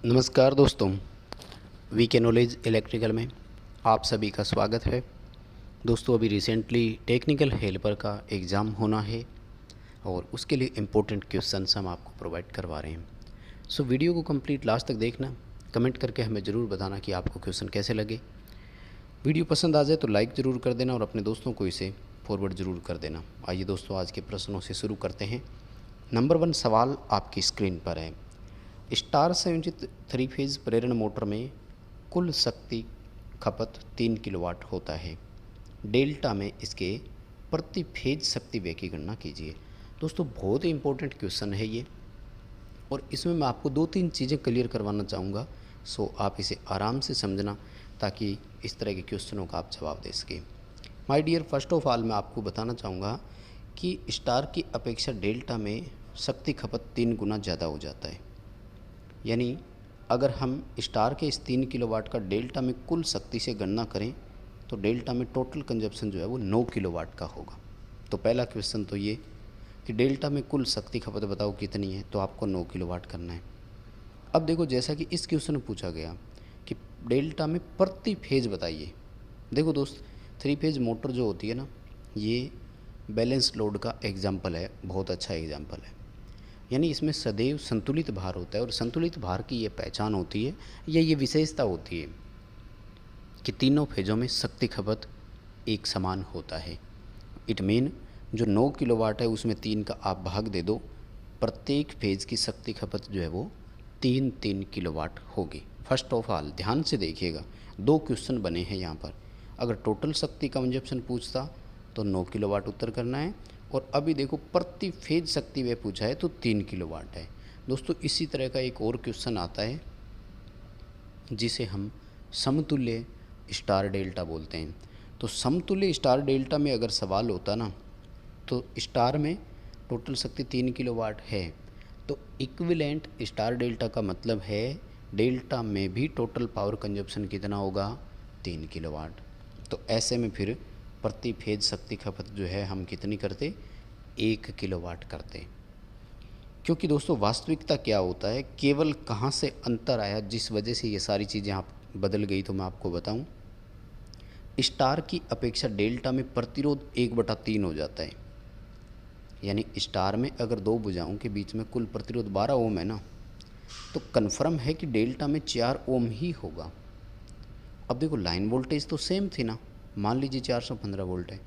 नमस्कार दोस्तों, वी के नॉलेज इलेक्ट्रिकल में आप सभी का स्वागत है। दोस्तों, अभी रिसेंटली टेक्निकल हेल्पर का एग्ज़ाम होना है और उसके लिए इम्पोर्टेंट क्वेश्चंस हम आपको प्रोवाइड करवा रहे हैं। सो वीडियो को कंप्लीट लास्ट तक देखना, कमेंट करके हमें ज़रूर बताना कि आपको क्वेश्चन कैसे लगे। वीडियो पसंद आ जाए तो लाइक ज़रूर कर देना और अपने दोस्तों को इसे फॉरवर्ड ज़रूर कर देना। आइए दोस्तों, आज के प्रश्नों से शुरू करते हैं। नंबर 1 सवाल आपकी स्क्रीन पर है। स्टार संयोजित 3 फेज़ प्रेरण मोटर में कुल शक्ति खपत 3 किलोवाट होता है। डेल्टा में इसके प्रति फेज शक्ति व्यय की गणना कीजिए। दोस्तों, बहुत ही इंपॉर्टेंट क्वेश्चन है ये और इसमें मैं आपको 2-3 चीज़ें क्लियर करवाना चाहूँगा। सो आप इसे आराम से समझना ताकि इस तरह के क्वेश्चनों का आप जवाब दे सकें। My dear, first of all मैं आपको बताना चाहूँगा कि स्टार की अपेक्षा डेल्टा में शक्ति खपत 3 गुना ज़्यादा हो जाता है। यानी अगर हम स्टार के इस 3 किलोवाट का डेल्टा में कुल शक्ति से गणना करें तो डेल्टा में टोटल कंजप्शन जो है वो 9 किलोवाट का होगा। तो पहला क्वेश्चन तो ये कि डेल्टा में कुल शक्ति खपत बताओ कितनी है, तो आपको 9 किलोवाट करना है। अब देखो, जैसा कि इस क्वेश्चन में पूछा गया कि डेल्टा में प्रति फेज बताइए। देखो दोस्त, 3 फेज मोटर जो होती है ना, ये बैलेंस लोड का एग्जाम्पल है, बहुत अच्छा एग्जाम्पल है। यानी इसमें सदैव संतुलित भार होता है और संतुलित भार की ये पहचान होती है या ये विशेषता होती है कि तीनों फेज़ों में शक्ति खपत एक समान होता है। इट मीन जो 9 किलोवाट है उसमें 3 का आप भाग दे दो, प्रत्येक फेज़ की शक्ति खपत जो है वो 3-3 किलोवाट होगी। फर्स्ट ऑफ ऑल ध्यान से देखिएगा, 2 क्वेश्चन बने हैं यहाँ पर। अगर टोटल शक्ति कंजप्शन पूछता तो 9 किलोवाट उत्तर करना है और अभी देखो प्रति फेज शक्ति व्यय पूछा है तो 3 किलोवाट है। दोस्तों, इसी तरह का एक और क्वेश्चन आता है जिसे हम समतुल्य स्टार डेल्टा बोलते हैं। तो समतुल्य स्टार डेल्टा में अगर सवाल होता ना, तो स्टार में टोटल शक्ति 3 किलोवाट है तो इक्विवेलेंट स्टार डेल्टा का मतलब है डेल्टा में भी टोटल पावर कंजप्शन कितना होगा, 3 किलोवाट। तो ऐसे में फिर प्रति फेज शक्ति खपत जो है हम कितनी करते, 1 किलोवाट करते। क्योंकि दोस्तों वास्तविकता क्या होता है, केवल कहाँ से अंतर आया जिस वजह से ये सारी चीज़ें आप बदल गई, तो मैं आपको बताऊं। स्टार की अपेक्षा डेल्टा में प्रतिरोध 1/3 हो जाता है। यानी स्टार में अगर 2 भुजाओं के बीच में कुल प्रतिरोध 12 ओम है ना, तो कन्फर्म है कि डेल्टा में 4 ओम ही होगा। अब देखो, लाइन वोल्टेज तो सेम थी ना, मान लीजिए 415 वोल्ट है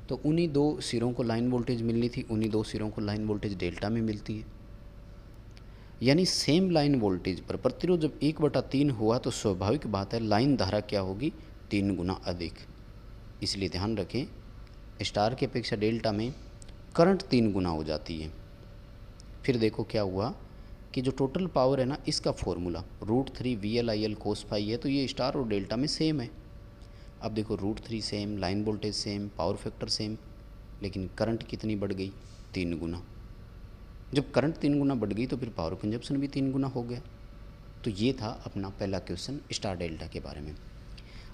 तो उन्हीं 2 सिरों को लाइन वोल्टेज मिलनी थी, उन्हीं 2 सिरों को लाइन वोल्टेज डेल्टा में मिलती है। यानी सेम लाइन वोल्टेज पर प्रतिरोध जब 1/3 हुआ तो स्वाभाविक बात है लाइन धारा क्या होगी, 3 गुना अधिक। इसलिए ध्यान रखें, स्टार की अपेक्षा डेल्टा में करंट 3 गुना हो जाती है। फिर देखो क्या हुआ कि जो टोटल पावर है ना, इसका फॉर्मूला √3 VL/IL cos phi है, तो ये स्टार और डेल्टा में सेम है। अब देखो, √3 same, line voltage same, power factor same, लेकिन करंट कितनी बढ़ गई, 3 गुना। जब करंट 3 गुना बढ़ गई तो फिर पावर कंजप्शन भी 3 गुना हो गया। तो ये था अपना पहला क्वेश्चन स्टार डेल्टा के बारे में।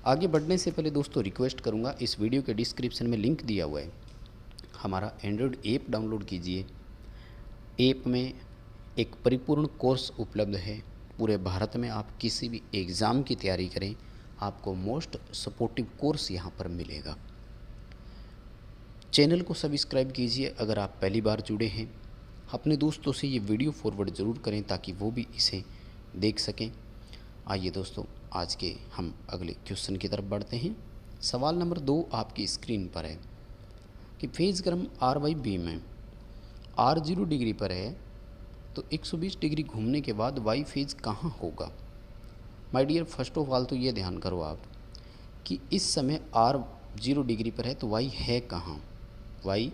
आगे बढ़ने से पहले दोस्तों रिक्वेस्ट करूँगा, इस वीडियो के डिस्क्रिप्शन में लिंक दिया हुआ है, हमारा एंड्रॉयड ऐप डाउनलोड कीजिए। ऐप में एक परिपूर्ण कोर्स उपलब्ध है। पूरे भारत में आप किसी भी एग्ज़ाम की तैयारी करें, आपको मोस्ट सपोर्टिव कोर्स यहाँ पर मिलेगा। चैनल को सब्सक्राइब कीजिए अगर आप पहली बार जुड़े हैं। अपने दोस्तों से ये वीडियो फॉरवर्ड ज़रूर करें ताकि वो भी इसे देख सकें। आइए दोस्तों, आज के हम अगले क्वेश्चन की तरफ बढ़ते हैं। सवाल नंबर 2 आपकी स्क्रीन पर है कि फेज़ क्रम RY बीम है, R 0 डिग्री पर है तो 120 डिग्री घूमने के बाद वाई फेज़ कहाँ होगा। My dear, first of all तो ये ध्यान करो आप कि इस समय R 0 डिग्री पर है तो वाई है कहाँ, वाई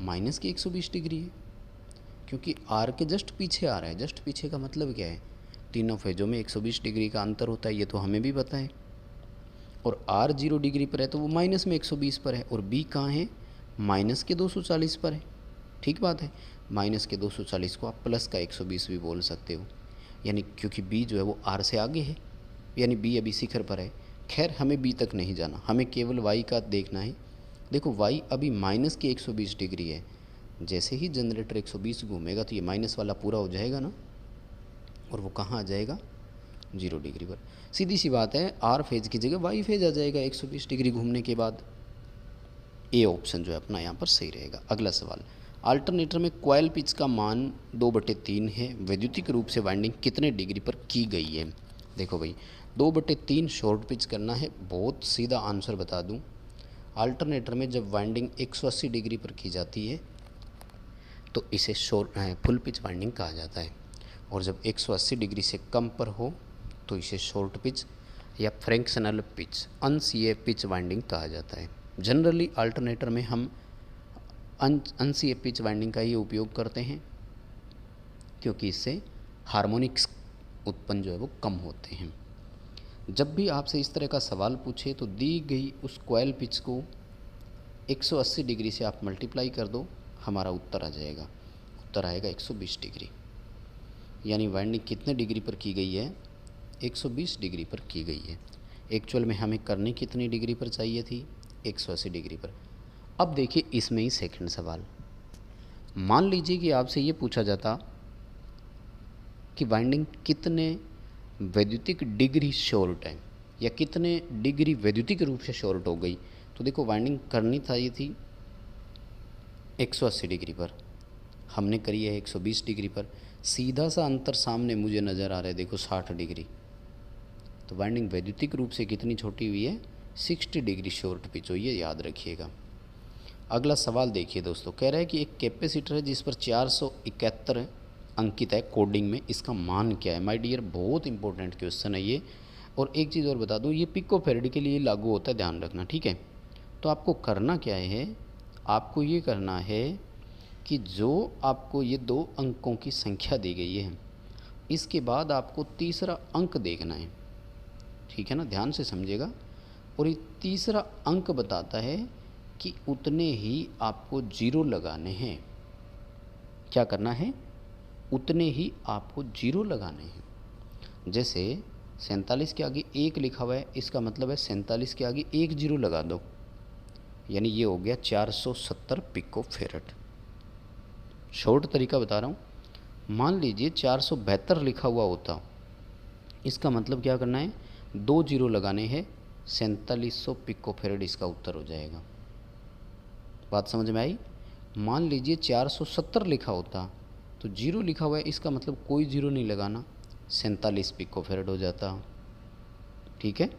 माइनस के 120 डिग्री है, क्योंकि R के जस्ट पीछे आ रहा है। जस्ट पीछे का मतलब क्या है, तीनों फेजों में 120 डिग्री का अंतर होता है, ये तो हमें भी पता है। और R 0 डिग्री पर है तो वो माइनस में 120 पर है, और B कहाँ है, माइनस के 240 पर है। ठीक बात है, माइनस के 240 को आप प्लस का 120 भी बोल सकते हो। यानी क्योंकि B जो है वो R से आगे है, यानी B अभी शिखर पर है। खैर, हमें B तक नहीं जाना, हमें केवल Y का देखना है। देखो, Y अभी माइनस की 120 डिग्री है, जैसे ही जनरेटर 120 घूमेगा तो ये माइनस वाला पूरा हो जाएगा ना, और वो कहाँ आ जाएगा, 0 डिग्री पर। सीधी सी बात है, आर फेज की जगह वाई फेज आ जाएगा 120 डिग्री घूमने के बाद। ए ऑप्शन जो है अपना यहाँ पर सही रहेगा। अगला सवाल, अल्टरनेटर में कॉइल पिच का मान 2/3 है, वैद्युतिक रूप से वाइंडिंग कितने डिग्री पर की गई है। देखो भाई, 2/3 शॉर्ट पिच करना है, बहुत सीधा आंसर बता दूं। अल्टरनेटर में जब वाइंडिंग 180 डिग्री पर की जाती है तो इसे फुल पिच वाइंडिंग कहा जाता है, और जब 180 डिग्री से कम पर हो तो इसे शॉर्ट पिच या फ्रैक्शनल पिच, अनसीए पिच वाइंडिंग कहा जाता है। जनरली अल्टरनेटर में हम अनसीए पिच वाइंडिंग का ही उपयोग करते हैं, क्योंकि इससे हार्मोनिक्स उत्पन्न जो है वो कम होते हैं। जब भी आपसे इस तरह का सवाल पूछे तो दी गई उस कॉइल पिच को 180 डिग्री से आप मल्टीप्लाई कर दो, हमारा उत्तर आ जाएगा। उत्तर आएगा 120 डिग्री। यानी वाइंडिंग कितने डिग्री पर की गई है, 120 डिग्री पर की गई है। एक्चुअल में हमें करनी कितनी डिग्री पर चाहिए थी, 180 डिग्री पर। अब देखिए इसमें ही सेकंड सवाल, मान लीजिए कि आपसे ये पूछा जाता कि वाइंडिंग कितने वैद्युतिक डिग्री शॉर्ट है, या कितने डिग्री वैद्युतिक रूप से शॉर्ट हो गई। तो देखो वाइंडिंग करनी चाहिए थी 180 डिग्री पर, हमने करी है 120 डिग्री पर। सीधा सा अंतर सामने मुझे नज़र आ रहा है, देखो 60 डिग्री। तो वाइंडिंग वैद्युतिक रूप से कितनी छोटी हुई है, 60 डिग्री शॉर्ट पिच हुई है, याद रखिएगा। अगला सवाल देखिए दोस्तों, कह रहा है कि एक कैपेसिटर है जिस पर 471 अंकित है कोडिंग में, इसका मान क्या है। माय डियर, बहुत इंपॉर्टेंट क्वेश्चन है ये। और एक चीज़ और बता दूं, ये पिको फेरेड के लिए लागू होता है, ध्यान रखना, ठीक है। तो आपको करना क्या है, आपको ये करना है कि जो आपको ये 2 अंकों की संख्या दी गई है, इसके बाद आपको तीसरा अंक देखना है, ठीक है ना, ध्यान से समझिएगा। और ये तीसरा अंक बताता है कि उतने ही आपको 0 लगाने हैं। क्या करना है, उतने ही आपको 0 लगाने हैं। जैसे 47 के आगे 1 लिखा हुआ है, इसका मतलब है 47 के आगे 1 0 लगा दो, यानी ये हो गया 470 पिको फेरेड। शॉर्ट तरीका बता रहा हूँ। मान लीजिए 472 लिखा हुआ होता, इसका मतलब क्या करना है, 2 0 लगाने हैं, 4700 पिको फेरेड इसका उत्तर हो जाएगा। बात समझ में आई। मान लीजिए 470 लिखा होता तो 0 लिखा हुआ है, इसका मतलब कोई 0 नहीं लगाना, 47 पिको फेरेड हो जाता, ठीक है।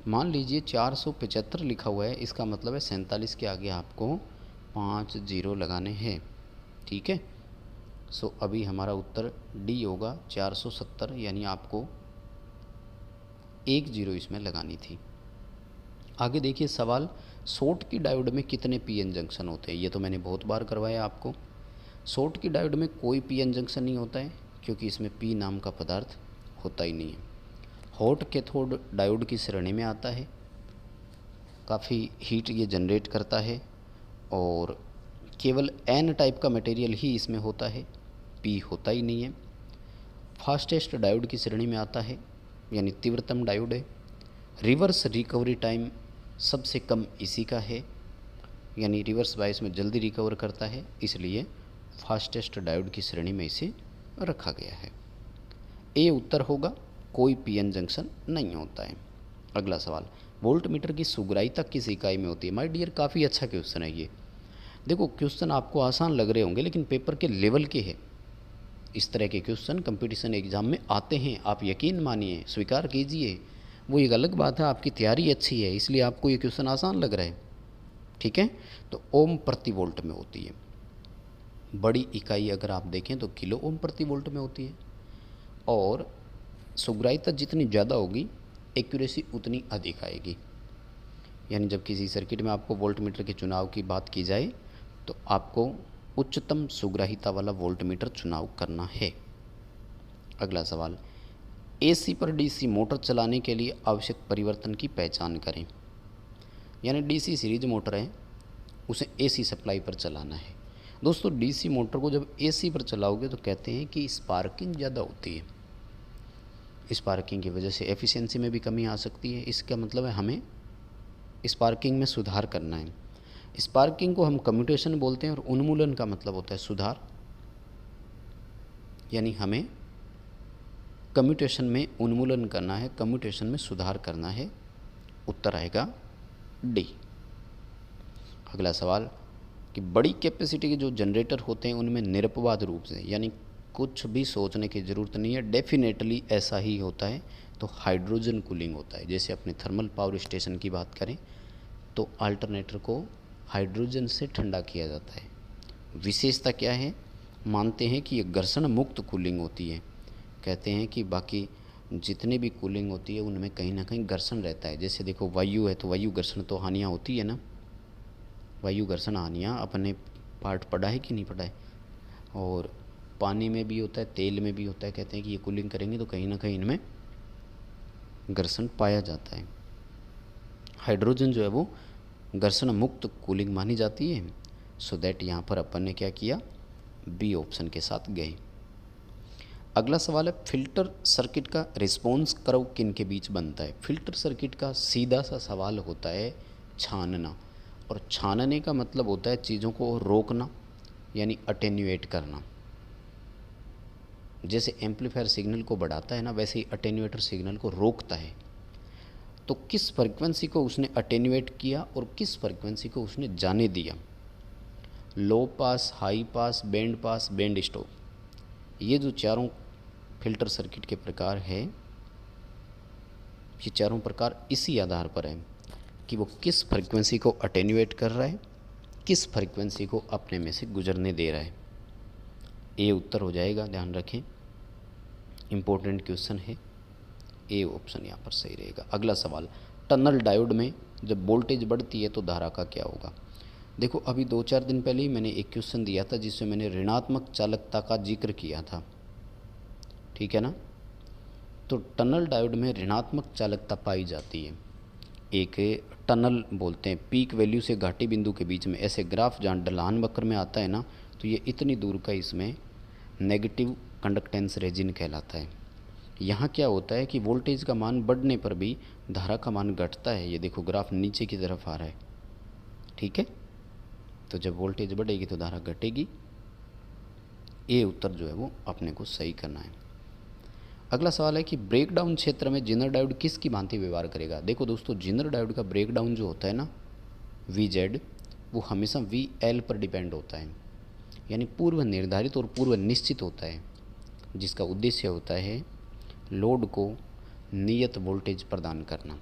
मान लीजिए 475 लिखा हुआ है, इसका मतलब है 47 के आगे आपको 5 0 लगाने हैं, ठीक है। सो अभी हमारा उत्तर डी होगा 470, यानी आपको 1 0 इसमें लगानी थी। आगे देखिए सवाल, शॉर्ट की डायोड में कितने पीएन जंक्शन होते हैं। ये तो मैंने बहुत बार करवाया आपको। शॉर्ट की डायोड में कोई पीएन जंक्शन नहीं होता है, क्योंकि इसमें पी नाम का पदार्थ होता ही नहीं है। हॉट कैथोड डायोड की श्रेणी में आता है, काफ़ी हीट ये जनरेट करता है, और केवल एन टाइप का मटेरियल ही इसमें होता है, पी होता ही नहीं है। फास्टेस्ट डायोड की श्रेणी में आता है, यानी तीव्रतम डायोड है। रिवर्स रिकवरी टाइम सबसे कम इसी का है, यानी रिवर्स बायस में जल्दी रिकवर करता है, इसलिए फास्टेस्ट डायोड की श्रेणी में इसे रखा गया है। ए उत्तर होगा, कोई पीएन जंक्शन नहीं होता है। अगला सवाल, वोल्ट मीटर की सुग्राहिता किस इकाई में होती है। माय डियर, काफ़ी अच्छा क्वेश्चन है ये। देखो क्वेश्चन आपको आसान लग रहे होंगे, लेकिन पेपर के लेवल के हैं। इस तरह के क्वेश्चन कंपटीशन एग्ज़ाम में आते हैं, आप यकीन मानिए, स्वीकार कीजिए। वो एक अलग बात है, आपकी तैयारी अच्छी है इसलिए आपको ये क्वेश्चन आसान लग रहा है, ठीक है। तो ओम प्रति वोल्ट में होती है। बड़ी इकाई अगर आप देखें तो किलो ओम प्रति वोल्ट में होती है, और सुग्राहिता जितनी ज़्यादा होगी एक्यूरेसी उतनी अधिक आएगी। यानी जब किसी सर्किट में आपको वोल्ट मीटर के चुनाव की बात की जाए तो आपको उच्चतम सुग्राहिता वाला वोल्ट मीटर चुनाव करना है। अगला सवाल, एसी पर डीसी मोटर चलाने के लिए आवश्यक परिवर्तन की पहचान करें। यानी डीसी सीरीज मोटर है, उसे एसी सप्लाई पर चलाना है। दोस्तों डीसी मोटर को जब एसी पर चलाओगे तो कहते हैं कि स्पार्किंग ज़्यादा होती है, स्पार्किंग की वजह से एफिशिएंसी में भी कमी आ सकती है। इसका मतलब है हमें स्पार्किंग में सुधार करना है। स्पार्किंग को हम कम्यूटेशन बोलते हैं, और उन्मूलन का मतलब होता है सुधार। यानी हमें कम्यूटेशन में उन्मूलन करना है, कम्यूटेशन में सुधार करना है। उत्तर आएगा डी। अगला सवाल कि बड़ी कैपेसिटी के जो जनरेटर होते हैं उनमें निरपवाद रूप से, यानी कुछ भी सोचने की ज़रूरत नहीं है, डेफिनेटली ऐसा ही होता है, तो हाइड्रोजन कूलिंग होता है। जैसे अपने थर्मल पावर स्टेशन की बात करें तो अल्टरनेटर को हाइड्रोजन से ठंडा किया जाता है। विशेषता क्या है? मानते हैं कि ये घर्षण मुक्त कूलिंग होती है। कहते हैं कि बाकी जितने भी कूलिंग होती है उनमें कहीं ना कहीं घर्षण रहता है। जैसे देखो वायु है तो वायु घर्षण तो हानियाँ होती है ना, वायु घर्षण हानियाँ अपने पार्ट पढ़ा है कि नहीं पढ़ा है। और पानी में भी होता है, तेल में भी होता है। कहते हैं कि ये कूलिंग करेंगे तो कहीं ना कहीं इनमें घर्षण पाया जाता है। हाइड्रोजन जो है वो घर्षण मुक्त कूलिंग मानी जाती है। सो दैट यहाँ पर अपन ने क्या किया, बी ऑप्शन के साथ गए। अगला सवाल है फिल्टर सर्किट का रिस्पॉन्स कर्व किन के बीच बनता है। फिल्टर सर्किट का सीधा सा सवाल होता है छानना, और छानने का मतलब होता है चीज़ों को रोकना, यानी अटेन्यूएट करना। जैसे एम्पलीफायर सिग्नल को बढ़ाता है ना, वैसे ही अटेन्यूएटर सिग्नल को रोकता है। तो किस फ्रीक्वेंसी को उसने अटेन्यूएट किया और किस फ्रीक्वेंसी को उसने जाने दिया। Low pass, high pass, band pass, band stop, ये जो चारों फिल्टर सर्किट के प्रकार है, ये चारों प्रकार इसी आधार पर है कि वो किस फ्रीक्वेंसी को अटेन्यूएट कर रहा है, किस फ्रीक्वेंसी को अपने में से गुजरने दे रहा है। ए उत्तर हो जाएगा, ध्यान रखें, इम्पोर्टेंट क्वेश्चन है, ए ऑप्शन यहाँ पर सही रहेगा। अगला सवाल, टनल डायोड में जब वोल्टेज बढ़ती है तो धारा का क्या होगा। देखो अभी 2-4 दिन पहले ही मैंने एक क्वेश्चन दिया था जिसमें मैंने ऋणात्मक चालकता का जिक्र किया था, ठीक है ना। तो टनल डायोड में ऋणात्मक चालकता पाई जाती है। एक टनल बोलते हैं, पीक वैल्यू से घाटी बिंदु के बीच में ऐसे ग्राफ जहाँ ढलान वक्र में आता है ना, तो ये इतनी दूर का इसमें नेगेटिव कंडक्टेंस रेजिन कहलाता है। यहाँ क्या होता है कि वोल्टेज का मान बढ़ने पर भी धारा का मान घटता है। ये देखो ग्राफ नीचे की तरफ आ रहा है, ठीक है। तो जब वोल्टेज बढ़ेगी तो धारा घटेगी। ये उत्तर जो है वो अपने को सही करना है। अगला सवाल है कि ब्रेकडाउन क्षेत्र में जिनर डायोड किसकी भांति व्यवहार करेगा। देखो दोस्तों, जिनर डायोड का ब्रेकडाउन जो होता है ना, VZ, वो हमेशा VL पर डिपेंड होता है, यानी पूर्व निर्धारित और पूर्व निश्चित होता है, जिसका उद्देश्य होता है लोड को नियत वोल्टेज प्रदान करना।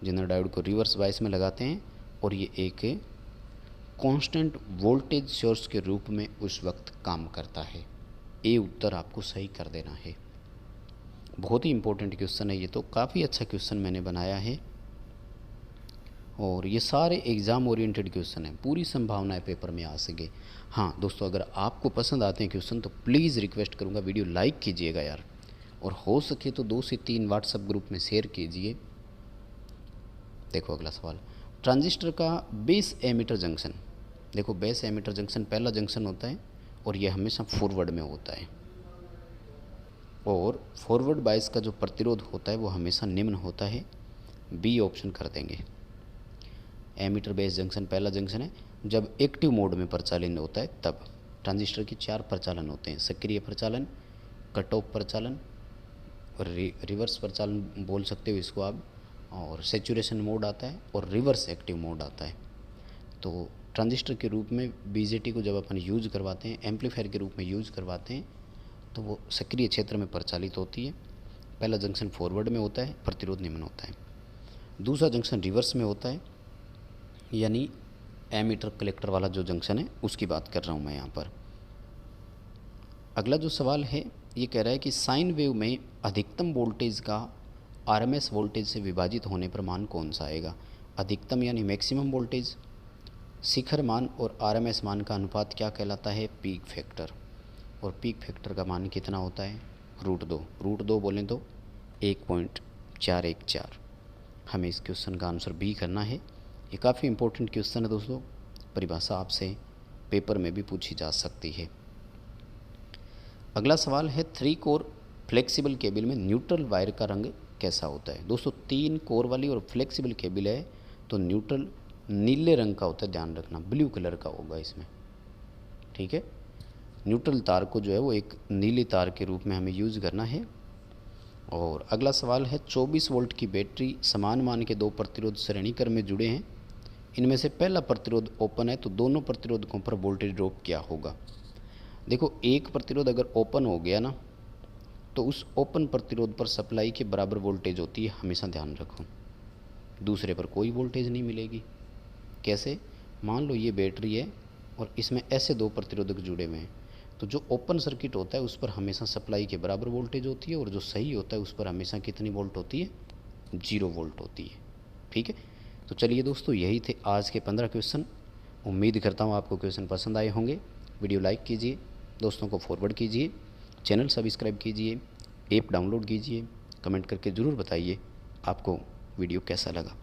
जिनर डायोड को रिवर्स बायस में लगाते हैं और ये एक कांस्टेंट वोल्टेज सोर्स के रूप में उस वक्त काम करता है। ए उत्तर आपको सही कर देना है। बहुत ही इंपॉर्टेंट क्वेश्चन है ये, तो काफ़ी अच्छा क्वेश्चन मैंने बनाया है और ये सारे एग्ज़ाम ओरिएंटेड क्वेश्चन हैं, पूरी संभावना है पेपर में आ सके। हाँ दोस्तों, अगर आपको पसंद आते हैं क्वेश्चन तो प्लीज़ रिक्वेस्ट करूँगा वीडियो लाइक कीजिएगा यार, और हो सके तो 2 से 3 व्हाट्सएप ग्रुप में शेयर कीजिए। देखो अगला सवाल, ट्रांजिस्टर का बेस एमिटर जंक्शन। देखो बेस एमिटर जंक्शन पहला जंक्शन होता है और यह हमेशा फॉरवर्ड में होता है, और फॉरवर्ड बायस का जो प्रतिरोध होता है वो हमेशा निम्न होता है। बी ऑप्शन कर देंगे। एमिटर बेस जंक्शन पहला जंक्शन है, जब एक्टिव मोड में प्रचालन होता है तब। ट्रांजिस्टर के 4 प्रचालन होते हैं, सक्रिय प्रचालन, कट ऑफ प्रचालन और रिवर्स प्रचालन बोल सकते हो इसको आप, और सैचुरेशन मोड आता है और रिवर्स एक्टिव मोड आता है। तो ट्रांजिस्टर के रूप में BJT को जब अपन यूज़ करवाते हैं, एम्पलीफायर के रूप में यूज़ करवाते हैं, तो वो सक्रिय क्षेत्र में प्रचालित होती है। पहला जंक्शन फॉरवर्ड में होता है, प्रतिरोध निम्न होता है। दूसरा जंक्शन रिवर्स में होता है, यानी एमीटर कलेक्टर वाला जो जंक्शन है उसकी बात कर रहा हूँ मैं यहाँ पर। अगला जो सवाल है ये कह रहा है कि साइन वेव में अधिकतम वोल्टेज का RMS वोल्टेज से विभाजित होने पर मान कौन सा आएगा। अधिकतम यानी मैक्सिमम वोल्टेज, शिखर मान और RMS मान का अनुपात क्या कहलाता है, पीक फैक्टर। और पीक फैक्टर का मान कितना होता है, √2 बोलें तो 1.414। हमें इस क्वेश्चन का आंसर बी करना है। ये काफ़ी इंपॉर्टेंट क्वेश्चन है दोस्तों, परिभाषा आपसे पेपर में भी पूछी जा सकती है। अगला सवाल है 3 कोर फ्लेक्सिबल केबल में न्यूट्रल वायर का रंग कैसा होता है। दोस्तों 3 कोर वाली और फ्लेक्सिबल केबल है तो न्यूट्रल नीले रंग का होता है, ध्यान रखना, ब्लू कलर का होगा इसमें, ठीक है। न्यूट्रल तार को जो है वो एक नीली तार के रूप में हमें यूज़ करना है। और अगला सवाल है 24 वोल्ट की बैटरी समान मान के दो प्रतिरोध श्रेणी क्रम में जुड़े हैं, इनमें से पहला प्रतिरोध ओपन है तो दोनों प्रतिरोधकों पर वोल्टेज ड्रॉप क्या होगा। देखो, एक प्रतिरोध अगर ओपन हो गया ना तो उस ओपन प्रतिरोध पर सप्लाई के बराबर वोल्टेज होती है, हमेशा ध्यान रखो। दूसरे पर कोई वोल्टेज नहीं मिलेगी। कैसे? मान लो ये बैटरी है और इसमें ऐसे दो प्रतिरोधक जुड़े हुए हैं, तो जो ओपन सर्किट होता है उस पर हमेशा सप्लाई के बराबर वोल्टेज होती है और जो सही होता है उस पर हमेशा कितनी वोल्ट होती है? 0 वोल्ट होती है। ठीक है, तो चलिए दोस्तों, यही थे आज के 15 क्वेश्चन। उम्मीद करता हूँ आपको क्वेश्चन पसंद आए होंगे। वीडियो लाइक कीजिए, दोस्तों को फॉरवर्ड कीजिए, चैनल सब्सक्राइब कीजिए, ऐप डाउनलोड कीजिए, कमेंट करके ज़रूर बताइए आपको वीडियो कैसा लगा।